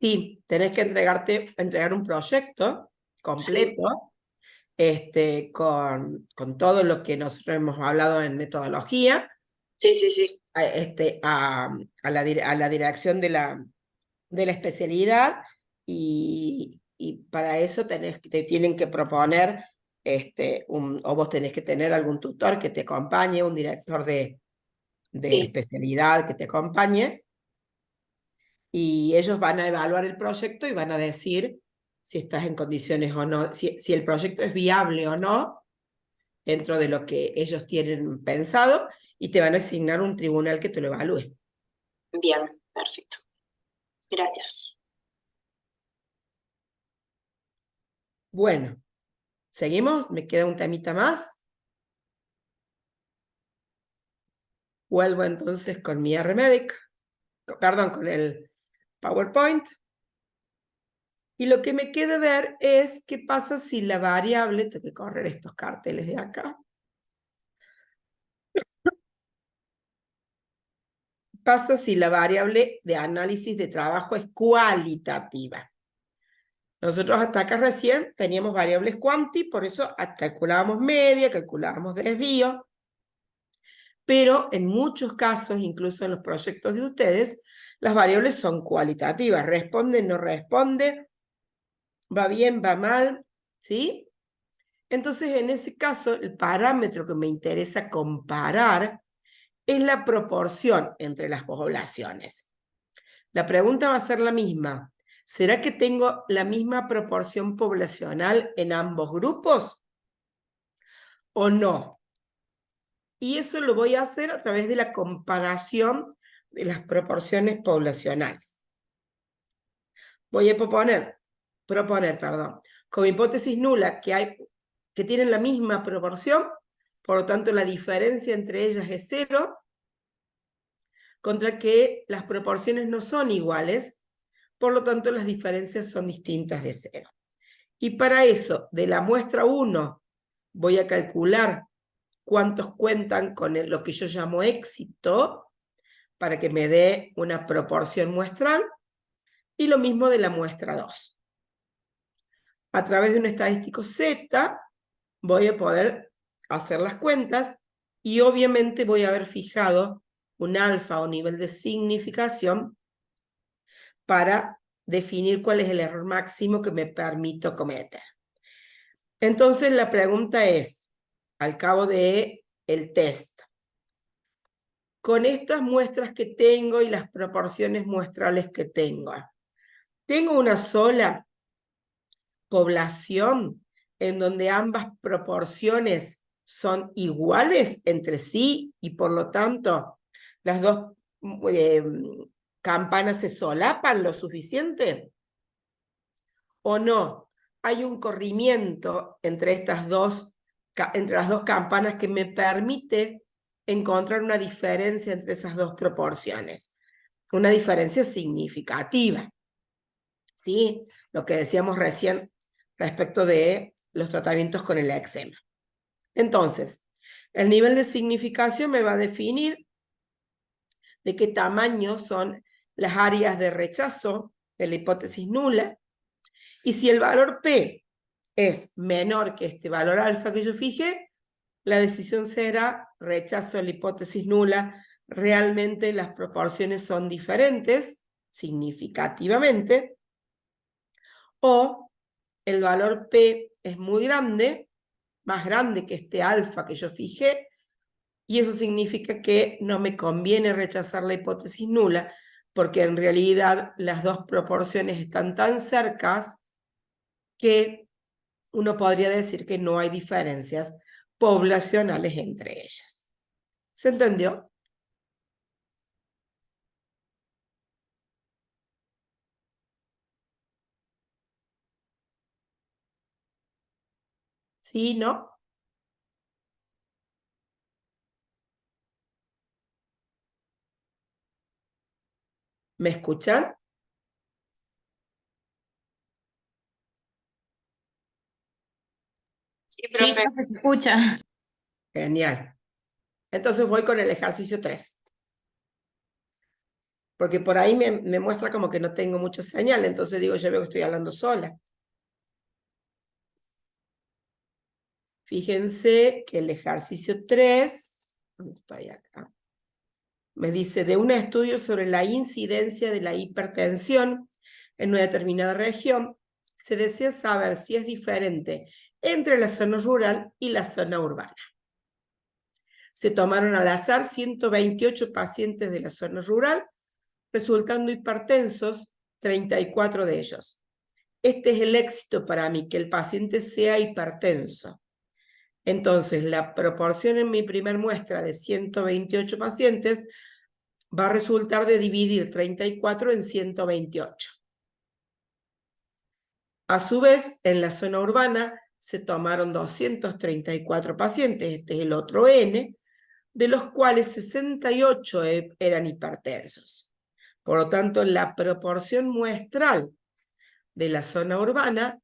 Sí, tenés que entregar un proyecto Sí, completo, con todo lo que nosotros hemos hablado en metodología, sí, sí, sí. a la dirección de la especialidad y para eso te tienen que proponer, o vos tenés que tener algún tutor que te acompañe, un director de Sí. especialidad que te acompañe, y ellos van a evaluar el proyecto y van a decir si estás en condiciones o no, si el proyecto es viable o no, dentro de lo que ellos tienen pensado, y te van a asignar un tribunal que te lo evalúe. Bien, perfecto. Gracias. Bueno, ¿seguimos? ¿Me queda un temita más? Vuelvo entonces con mi RMedic, perdón, con el PowerPoint. Y lo que me queda ver es qué pasa si la variable, tengo que correr estos carteles de acá, pasa si la variable de análisis de trabajo es cualitativa. Nosotros hasta acá recién teníamos variables cuanti, por eso calculábamos media, calculábamos desvío, pero en muchos casos, incluso en los proyectos de ustedes, las variables son cualitativas, responde, no responde, va bien, va mal, ¿sí? Entonces, en ese caso, el parámetro que me interesa comparar es la proporción entre las poblaciones. La pregunta va a ser la misma. ¿Será que tengo la misma proporción poblacional en ambos grupos? ¿O no? Y eso lo voy a hacer a través de la comparación de las proporciones poblacionales. Voy a proponer, como hipótesis nula que tienen la misma proporción, por lo tanto la diferencia entre ellas es 0, contra que las proporciones no son iguales, por lo tanto las diferencias son distintas de 0. Y para eso, de la muestra 1, voy a calcular cuántos cuentan con lo que yo llamo éxito, para que me dé una proporción muestral, y lo mismo de la muestra 2. A través de un estadístico Z, voy a poder hacer las cuentas, y obviamente voy a haber fijado un alfa o nivel de significación para definir cuál es el error máximo que me permito cometer. Entonces la pregunta es, al cabo del test, con estas muestras que tengo y las proporciones muestrales que ¿tengo una sola población en donde ambas proporciones son iguales entre sí y por lo tanto las dos campanas se solapan lo suficiente? ¿O no? Hay un corrimiento entre las dos campanas que me permite encontrar una diferencia entre esas dos proporciones. Una diferencia significativa. ¿Sí? Lo que decíamos recién respecto de los tratamientos con el eczema. Entonces, el nivel de significación me va a definir de qué tamaño son las áreas de rechazo de la hipótesis nula, y si el valor P es menor que este valor alfa que yo fijé, la decisión será rechazo de la hipótesis nula, realmente las proporciones son diferentes, significativamente, o el valor P es muy grande, más grande que este alfa que yo fijé, y eso significa que no me conviene rechazar la hipótesis nula, porque en realidad las dos proporciones están tan cercas que uno podría decir que no hay diferencias poblacionales entre ellas. ¿Se entendió? ¿Sí? ¿No? ¿Me escuchan? Sí, Sí, profe. profe, se escucha. Genial. Entonces voy con el ejercicio 3. Porque por ahí me muestra como que no tengo mucha señal, entonces digo, yo veo que estoy hablando sola. Fíjense que el ejercicio 3, ¿dónde estoy acá? Me dice, de un estudio sobre la incidencia de la hipertensión en una determinada región, se desea saber si es diferente entre la zona rural y la zona urbana. Se tomaron al azar 128 pacientes de la zona rural, resultando hipertensos 34 de ellos. este es el éxito para mí, que el paciente sea hipertenso. Entonces, la proporción en mi primer muestra de 128 pacientes va a resultar de dividir 34 en 128. A su vez, en la zona urbana se tomaron 234 pacientes, este es el otro N, de los cuales 68 eran hipertensos. Por lo tanto, la proporción muestral de la zona urbana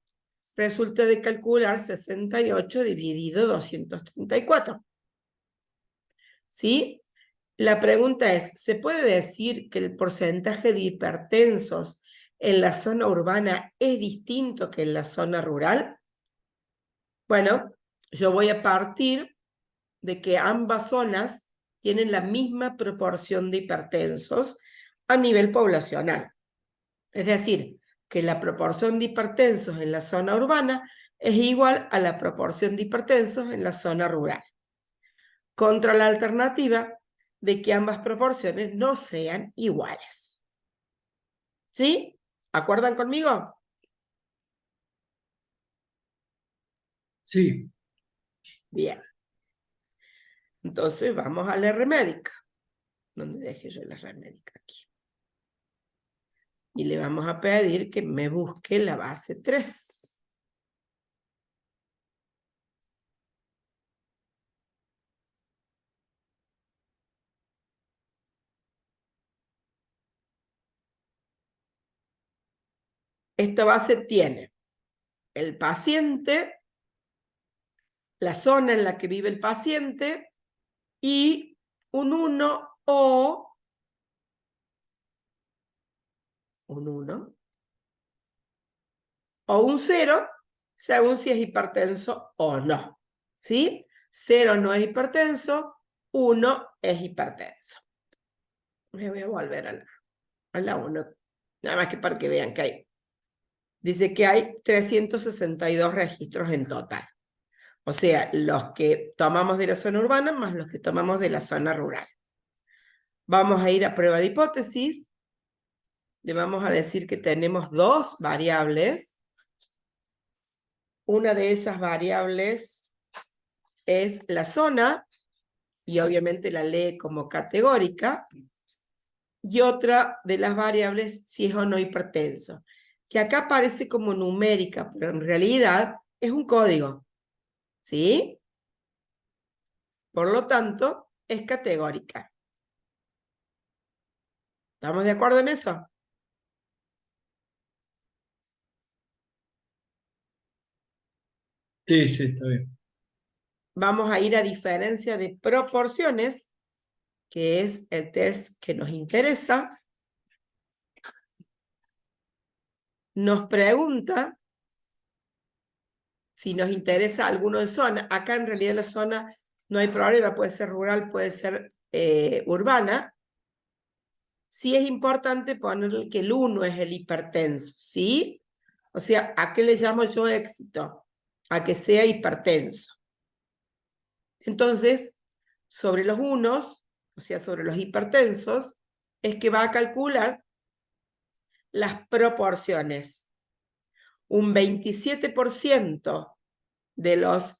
resulta de calcular 68 dividido 234. ¿Sí? La pregunta es, ¿se puede decir que el porcentaje de hipertensos en la zona urbana es distinto que en la zona rural? Bueno, yo voy a partir de que ambas zonas tienen la misma proporción de hipertensos a nivel poblacional. Es decir, que la proporción de hipertensos en la zona urbana es igual a la proporción de hipertensos en la zona rural. Contra la alternativa de que ambas proporciones no sean iguales. ¿Sí? ¿Acuerdan conmigo? Sí. Bien. Entonces vamos a la R médica. ¿Dónde dejé yo la R médica? Aquí. Y le vamos a pedir que me busque la base 3. Esta base tiene el paciente, la zona en la que vive el paciente y un 1 o un 1 o un 0, según si es hipertenso o no. ¿Sí? 0 no es hipertenso, 1 es hipertenso. Me voy a volver a la 1, nada más que para que vean que hay. Dice que hay 362 registros en total. O sea, los que tomamos de la zona urbana más los que tomamos de la zona rural. Vamos a ir a prueba de hipótesis. Le vamos a decir que tenemos dos variables. Una de esas variables es la zona, y obviamente la lee como categórica. Y otra de las variables, si es o no hipertenso, que acá aparece como numérica, pero en realidad es un código. ¿Sí? Por lo tanto, es categórica. ¿Estamos de acuerdo en eso? Sí, sí, está bien. Vamos a ir a diferencia de proporciones, que es el test que nos interesa. Nos pregunta si nos interesa alguno de zona. Acá en realidad la zona no hay problema, puede ser rural, puede ser urbana. Sí es importante ponerle que el 1 es el hipertenso, ¿sí? O sea, ¿a qué le llamo yo éxito? A que sea hipertenso. Entonces, sobre los unos, o sea, sobre los hipertensos, es que va a calcular las proporciones. Un 27% de los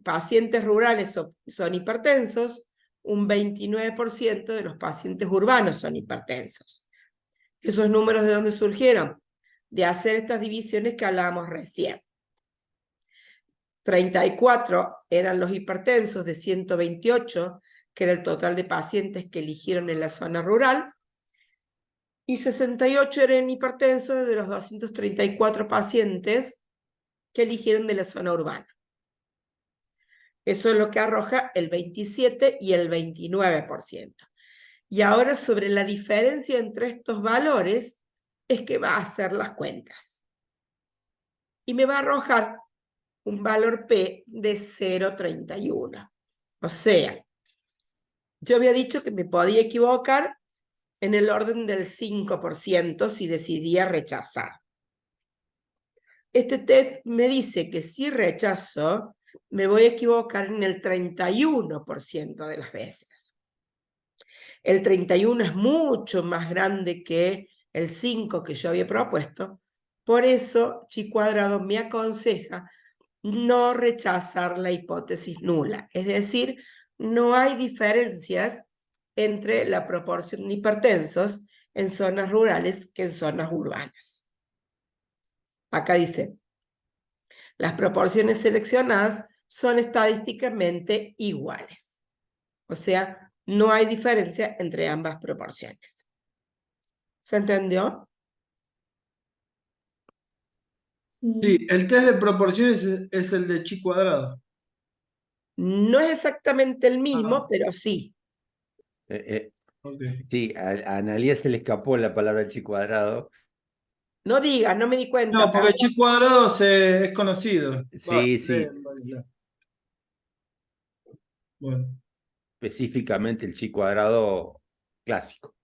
pacientes rurales son hipertensos, un 29% de los pacientes urbanos son hipertensos. ¿Esos números de dónde surgieron? De hacer estas divisiones que hablábamos recién. 34 eran los hipertensos de 128, que era el total de pacientes que eligieron en la zona rural, y 68 eran hipertensos de los 234 pacientes que eligieron de la zona urbana. Eso es lo que arroja el 27 y el 29%. Y ahora sobre la diferencia entre estos valores es que va a hacer las cuentas. Y me va a arrojar un valor P de 0,31. O sea, yo había dicho que me podía equivocar en el orden del 5% si decidía rechazar. Este test me dice que si rechazo, me voy a equivocar en el 31% de las veces. El 31 es mucho más grande que el 5 que yo había propuesto. Por eso, chi cuadrado me aconseja no rechazar la hipótesis nula. Es decir, no hay diferencias entre la proporción de hipertensos en zonas rurales que en zonas urbanas. Acá dice, las proporciones seleccionadas son estadísticamente iguales. O sea, no hay diferencia entre ambas proporciones. ¿Se entendió? Sí, Sí, el test de proporciones es el de chi cuadrado. No es exactamente el mismo, Ah, pero sí. ok. Sí, a Analía se le escapó la palabra chi cuadrado. No digas, no me di cuenta, No, porque perdón. chi cuadrado es conocido. Va, Sí, sí, bueno. específicamente el chi cuadrado clásico.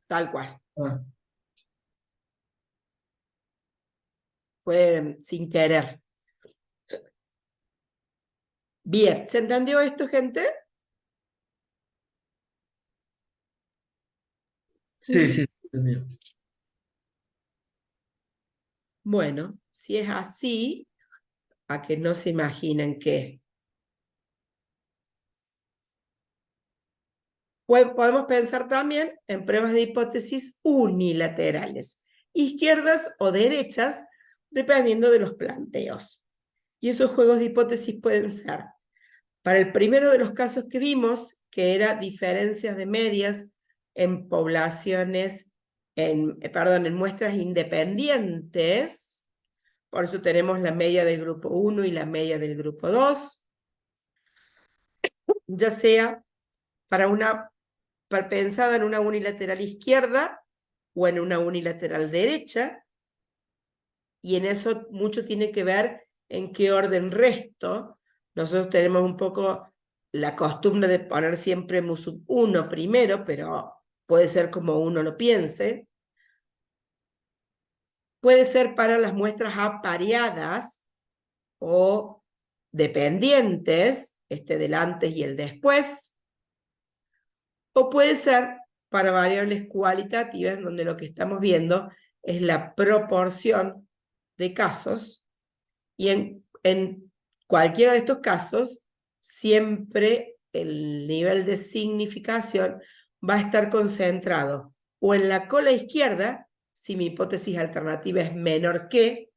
Tal cual. Ah, Fue sin querer. Bien, ¿se entendió esto, gente? sí, sí. sí, entendido. Bueno, si es así, a que no se imaginen que podemos pensar también en pruebas de hipótesis unilaterales, izquierdas o derechas, dependiendo de los planteos. Y esos juegos de hipótesis pueden ser, para el primero de los casos que vimos, que era diferencias de medias en poblaciones, en muestras independientes, por eso tenemos la media del grupo 1 y la media del grupo 2, ya sea pensada en una unilateral izquierda o en una unilateral derecha, y en eso mucho tiene que ver en qué orden resto. Nosotros tenemos un poco la costumbre de poner siempre MUSUB 1 primero, pero puede ser como uno lo piense. Puede ser para las muestras apareadas o dependientes, del antes y el después, o puede ser para variables cualitativas, donde lo que estamos viendo es la proporción de casos, y en cualquiera de estos casos, siempre el nivel de significación va a estar concentrado o en la cola izquierda, si mi hipótesis alternativa es menor que,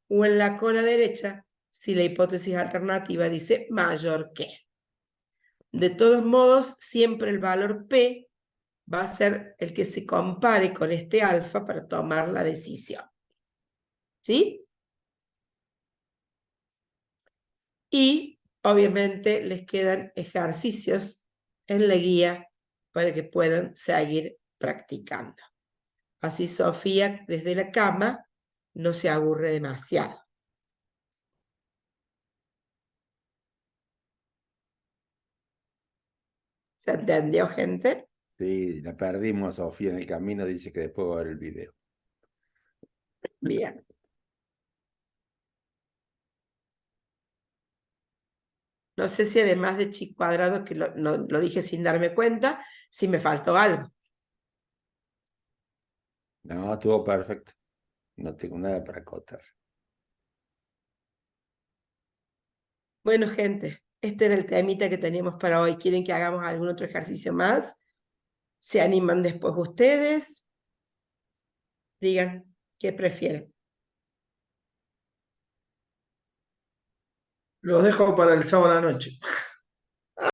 o en la cola derecha, si la hipótesis alternativa dice mayor que. De todos modos, siempre el valor P va a ser el que se compare con este alfa para tomar la decisión. ¿Sí? Y obviamente les quedan ejercicios en la guía para que puedan seguir practicando. Así Sofía, desde la cama, no se aburre demasiado. ¿Se entendió, gente? Sí, la perdimos, Sofía, en el camino, dice que después va a ver el video. Bien. No sé si además de chi cuadrado, que lo dije sin darme cuenta, si me faltó algo. No, estuvo perfecto. No tengo nada para acotar. Bueno, gente, este era el temita que teníamos para hoy. ¿Quieren que hagamos algún otro ejercicio más? ¿Se animan después ustedes? Digan, ¿qué prefieren? Los dejo para el sábado a la noche.